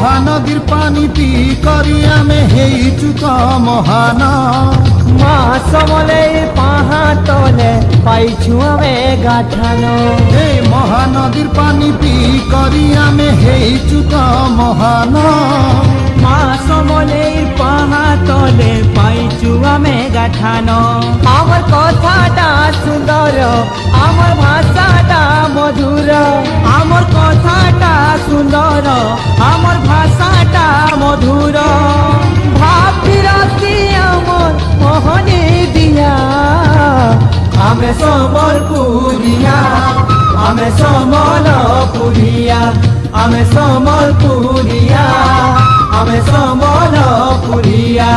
মহানদীর পানি পি করি আমি হেইছু তো মহান। মা সমলের পাহাতলে পাইছু আমি গাঠান। এই মহানদীর পানি পি করি আমি হেইছু তো মহান। মা সমলের পাহাতলে পাইছু আমি গাঠান। আমার কথাটা সুন্দর, আমার ভাষাটা মধুর। আমার কথাটা সুন্দর, আমার ভাষাটা মধুর। ভাবিরতি আমার মোহনে দিয়া আমি সম্বলপুরিয়া, আমি সম্বলপুরিয়া, আমি সম্বলপুরিয়া, আমি সম্বলপুরিয়া।